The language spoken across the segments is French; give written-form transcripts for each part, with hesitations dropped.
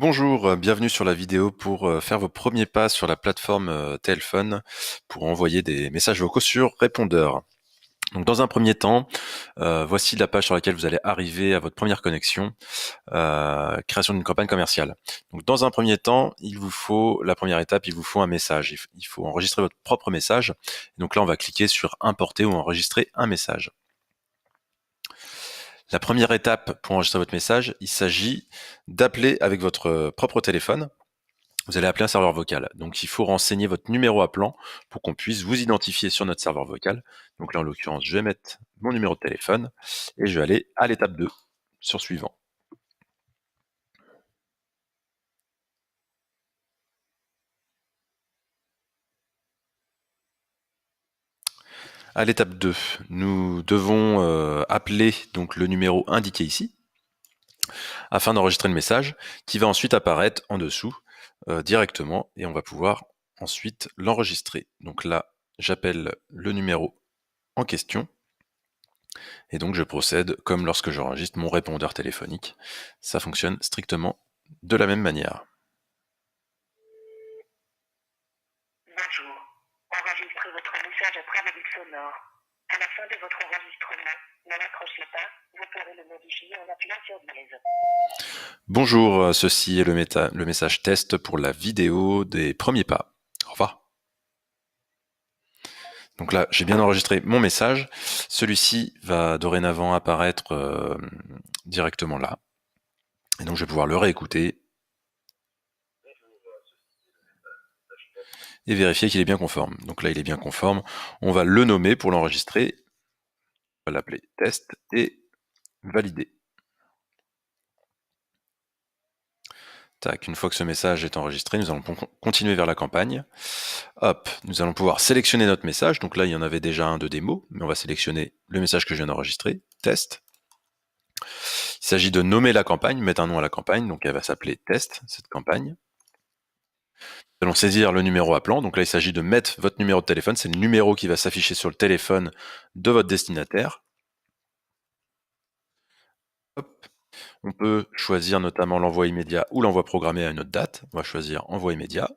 Bonjour, bienvenue sur la vidéo pour faire vos premiers pas sur la plateforme téléphone pour envoyer des messages vocaux sur répondeur. Donc dans un premier temps, voici la page sur laquelle vous allez arriver à votre première connexion, création d'une campagne commerciale. Donc dans un premier temps, la première étape, il vous faut un message. Il faut enregistrer votre propre message. Donc là, on va cliquer sur importer ou enregistrer un message. La première étape pour enregistrer votre message, il s'agit d'appeler avec votre propre téléphone. Vous allez appeler un serveur vocal. Donc, il faut renseigner votre numéro appelant pour qu'on puisse vous identifier sur notre serveur vocal. Donc là, en l'occurrence, je vais mettre mon numéro de téléphone et je vais aller à l'étape 2 sur suivant. À l'étape 2, nous devons appeler donc le numéro indiqué ici afin d'enregistrer le message qui va ensuite apparaître en dessous directement et on va pouvoir ensuite l'enregistrer. Donc là, j'appelle le numéro en question. Et donc je procède comme lorsque j'enregistre mon répondeur téléphonique. Ça fonctionne strictement de la même manière. Bonjour. Enregistrez votre message après le bip sonore. À la fin de votre enregistrement, ne l'accrochez pas, vous pourrez le modifier en appuyant sur dièse. Bonjour, ceci est le message test pour la vidéo des premiers pas. Au revoir. Donc là, j'ai bien enregistré mon message. Celui-ci va dorénavant apparaître directement là. Et donc je vais pouvoir le réécouter et vérifier qu'il est bien conforme. Donc là, il est bien conforme. On va le nommer pour l'enregistrer. On va l'appeler test et valider. Tac, une fois que ce message est enregistré, nous allons continuer vers la campagne. Hop, nous allons pouvoir sélectionner notre message. Donc là, il y en avait déjà un de démo, mais on va sélectionner le message que je viens d'enregistrer, test. Il s'agit de nommer la campagne, mettre un nom à la campagne, donc elle va s'appeler test, cette campagne. Nous allons saisir le numéro appelant, donc là il s'agit de mettre votre numéro de téléphone, c'est le numéro qui va s'afficher sur le téléphone de votre destinataire. Hop. On peut choisir notamment l'envoi immédiat ou l'envoi programmé à une autre date. On va choisir envoi immédiat.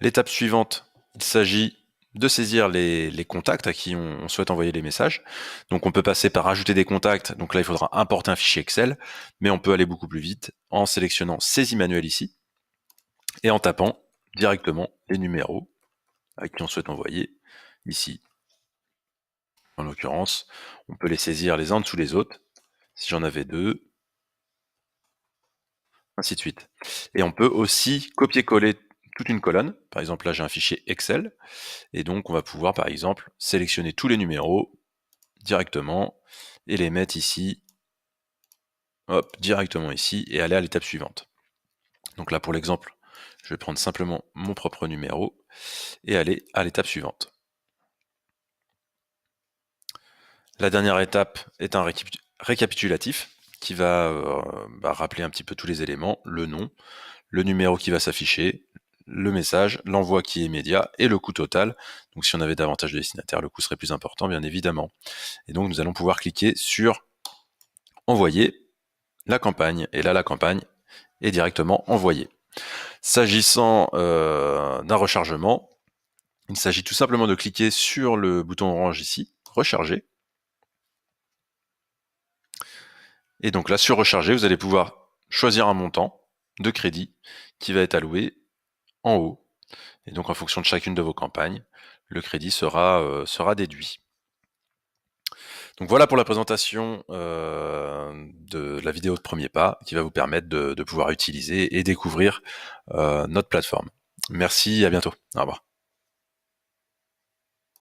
L'étape suivante, il s'agit de saisir les contacts à qui on souhaite envoyer les messages. Donc on peut passer par ajouter des contacts, donc là il faudra importer un fichier Excel, mais on peut aller beaucoup plus vite en sélectionnant saisie manuelle ici, et en tapant directement les numéros à qui on souhaite envoyer ici. En l'occurrence, on peut les saisir les uns en dessous les autres, si j'en avais deux, ainsi de suite. Et on peut aussi copier-coller toute une colonne. Par exemple, là j'ai un fichier Excel, et donc on va pouvoir par exemple sélectionner tous les numéros directement et les mettre ici, hop, directement ici, et aller à l'étape suivante. Donc là pour l'exemple, je vais prendre simplement mon propre numéro et aller à l'étape suivante. La dernière étape est un récapitulatif qui va rappeler un petit peu tous les éléments, le nom, le numéro qui va s'afficher, le message, l'envoi qui est immédiat et le coût total. Donc si on avait davantage de destinataires, le coût serait plus important, bien évidemment. Et donc nous allons pouvoir cliquer sur envoyer la campagne. Et là, la campagne est directement envoyée. S'agissant d'un rechargement, il s'agit tout simplement de cliquer sur le bouton orange ici, recharger. Et donc là, sur recharger, vous allez pouvoir choisir un montant de crédit qui va être alloué en haut. Et donc en fonction de chacune de vos campagnes, le crédit sera déduit. Donc voilà pour la présentation de la vidéo de premier pas qui va vous permettre de pouvoir utiliser et découvrir notre plateforme. Merci, à bientôt. Au revoir.